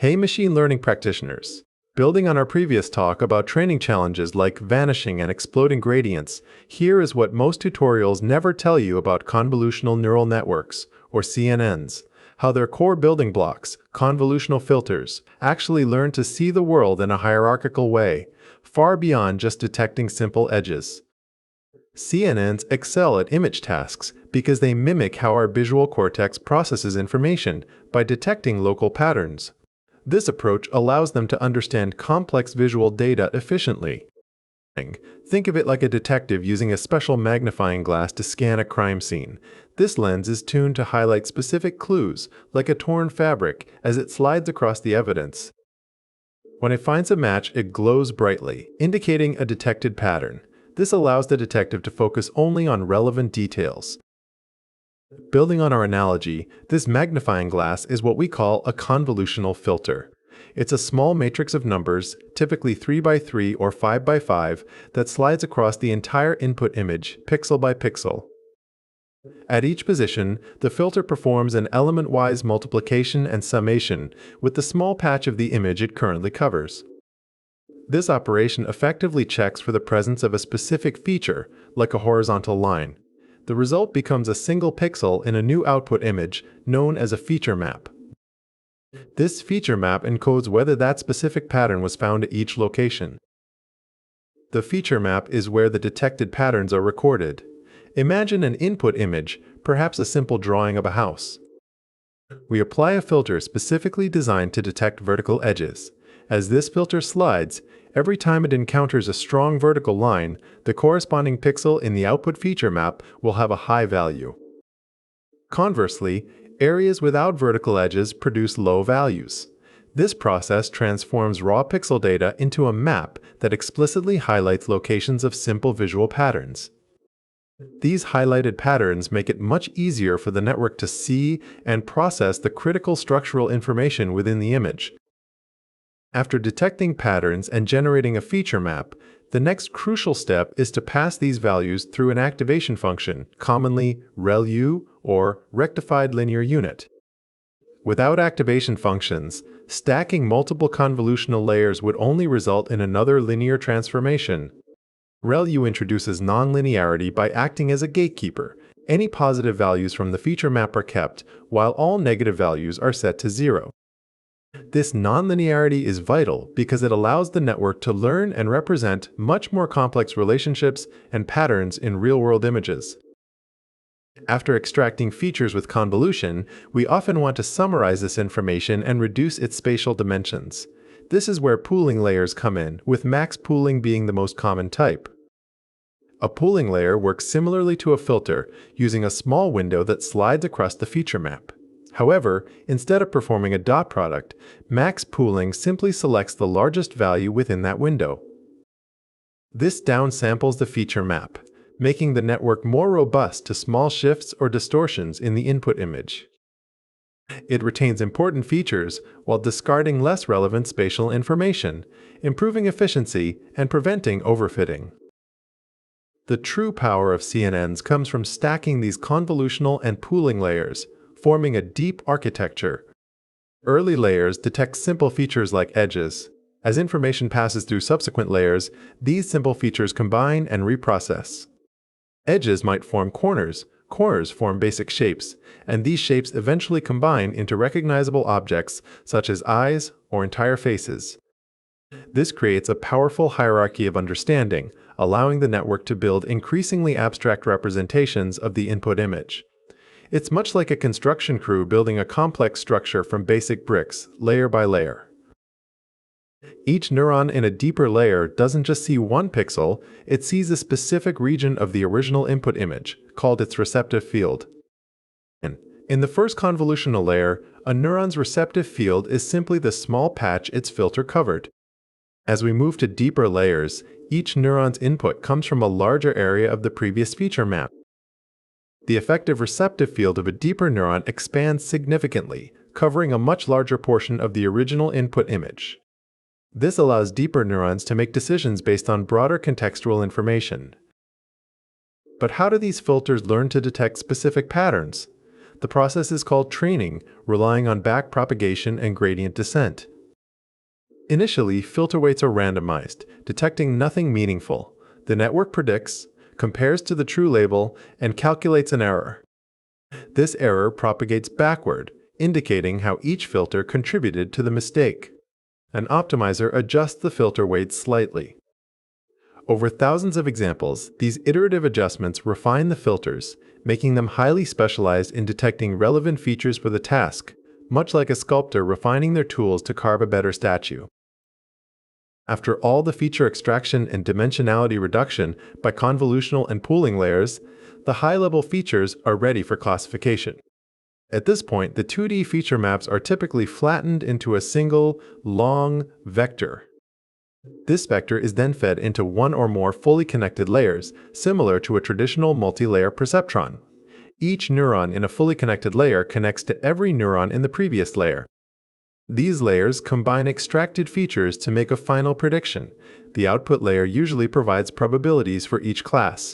Hey machine learning practitioners! Building on our previous talk about training challenges like vanishing and exploding gradients, here is what most tutorials never tell you about convolutional neural networks, or CNNs, how their core building blocks, convolutional filters, actually learn to see the world in a hierarchical way, far beyond just detecting simple edges. CNNs excel at image tasks because they mimic how our visual cortex processes information by detecting local patterns. This approach allows them to understand complex visual data efficiently. Think of it like a detective using a special magnifying glass to scan a crime scene. This lens is tuned to highlight specific clues, like a torn fabric, as it slides across the evidence. When it finds a match, it glows brightly, indicating a detected pattern. This allows the detective to focus only on relevant details. Building on our analogy, this magnifying glass is what we call a convolutional filter. It's a small matrix of numbers, typically 3 by 3 or 5 by 5, that slides across the entire input image, pixel by pixel. At each position, the filter performs an element-wise multiplication and summation with the small patch of the image it currently covers. This operation effectively checks for the presence of a specific feature, like a horizontal line. The result becomes a single pixel in a new output image known as a feature map. This feature map encodes whether that specific pattern was found at each location. The feature map is where the detected patterns are recorded. Imagine an input image, perhaps a simple drawing of a house. We apply a filter specifically designed to detect vertical edges. As this filter slides, every time it encounters a strong vertical line, the corresponding pixel in the output feature map will have a high value. Conversely, areas without vertical edges produce low values. This process transforms raw pixel data into a map that explicitly highlights locations of simple visual patterns. These highlighted patterns make it much easier for the network to see and process the critical structural information within the image. After detecting patterns and generating a feature map, the next crucial step is to pass these values through an activation function, commonly ReLU or rectified linear unit. Without activation functions, stacking multiple convolutional layers would only result in another linear transformation. ReLU introduces non-linearity by acting as a gatekeeper. Any positive values from the feature map are kept, while all negative values are set to 0. This non-linearity is vital because it allows the network to learn and represent much more complex relationships and patterns in real-world images. After extracting features with convolution, we often want to summarize this information and reduce its spatial dimensions. This is where pooling layers come in, with max pooling being the most common type. A pooling layer works similarly to a filter, using a small window that slides across the feature map. However, instead of performing a dot product, max pooling simply selects the largest value within that window. This downsamples the feature map, making the network more robust to small shifts or distortions in the input image. It retains important features while discarding less relevant spatial information, improving efficiency and preventing overfitting. The true power of CNNs comes from stacking these convolutional and pooling layers, forming a deep architecture. Early layers detect simple features like edges. As information passes through subsequent layers, these simple features combine and reprocess. Edges might form corners, corners form basic shapes, and these shapes eventually combine into recognizable objects such as eyes or entire faces. This creates a powerful hierarchy of understanding, allowing the network to build increasingly abstract representations of the input image. It's much like a construction crew building a complex structure from basic bricks, layer by layer. Each neuron in a deeper layer doesn't just see one pixel, it sees a specific region of the original input image, called its receptive field. In the first convolutional layer, a neuron's receptive field is simply the small patch its filter covered. As we move to deeper layers, each neuron's input comes from a larger area of the previous feature map. The effective receptive field of a deeper neuron expands significantly, covering a much larger portion of the original input image. This allows deeper neurons to make decisions based on broader contextual information. But how do these filters learn to detect specific patterns? The process is called training, relying on backpropagation and gradient descent. Initially, filter weights are randomized, detecting nothing meaningful. The network predicts, compares to the true label, and calculates an error. This error propagates backward, indicating how each filter contributed to the mistake. An optimizer adjusts the filter weights slightly. Over thousands of examples, these iterative adjustments refine the filters, making them highly specialized in detecting relevant features for the task, much like a sculptor refining their tools to carve a better statue. After all the feature extraction and dimensionality reduction by convolutional and pooling layers, the high-level features are ready for classification. At this point, the 2D feature maps are typically flattened into a single, long vector. This vector is then fed into one or more fully connected layers, similar to a traditional multi-layer perceptron. Each neuron in a fully connected layer connects to every neuron in the previous layer. These layers combine extracted features to make a final prediction. The output layer usually provides probabilities for each class.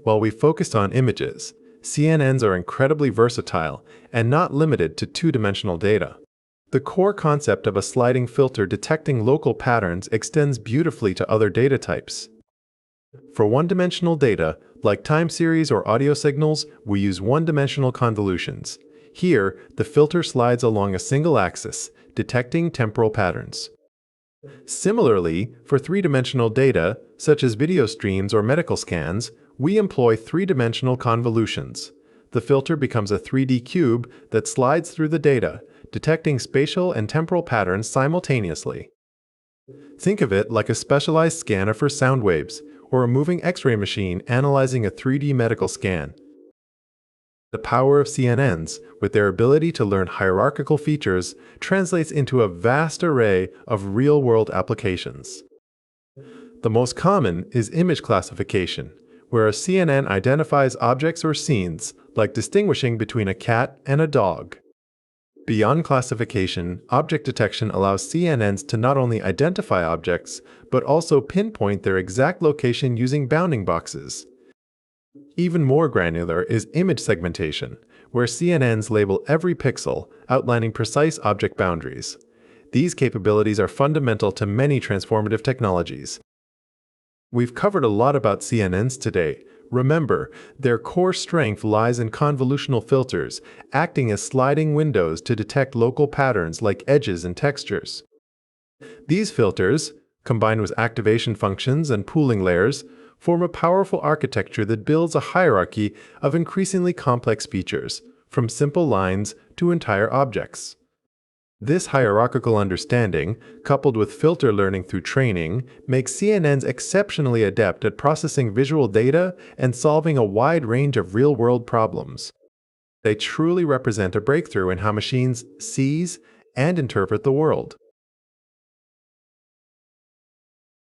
While we focused on images, CNNs are incredibly versatile and not limited to two-dimensional data. The core concept of a sliding filter detecting local patterns extends beautifully to other data types. For one-dimensional data, like time series or audio signals, we use one-dimensional convolutions. Here, the filter slides along a single axis, detecting temporal patterns. Similarly, for three-dimensional data, such as video streams or medical scans, we employ three-dimensional convolutions. The filter becomes a 3D cube that slides through the data, detecting spatial and temporal patterns simultaneously. Think of it like a specialized scanner for sound waves, or a moving X-ray machine analyzing a 3D medical scan. The power of CNNs, with their ability to learn hierarchical features, translates into a vast array of real-world applications. The most common is image classification, where a CNN identifies objects or scenes, like distinguishing between a cat and a dog. Beyond classification, object detection allows CNNs to not only identify objects, but also pinpoint their exact location using bounding boxes. Even more granular is image segmentation, where CNNs label every pixel, outlining precise object boundaries. These capabilities are fundamental to many transformative technologies. We've covered a lot about CNNs today. Remember, their core strength lies in convolutional filters, acting as sliding windows to detect local patterns like edges and textures. These filters, combined with activation functions and pooling layers, form a powerful architecture that builds a hierarchy of increasingly complex features, from simple lines to entire objects. This hierarchical understanding, coupled with filter learning through training, makes CNNs exceptionally adept at processing visual data and solving a wide range of real-world problems. They truly represent a breakthrough in how machines seize and interpret the world.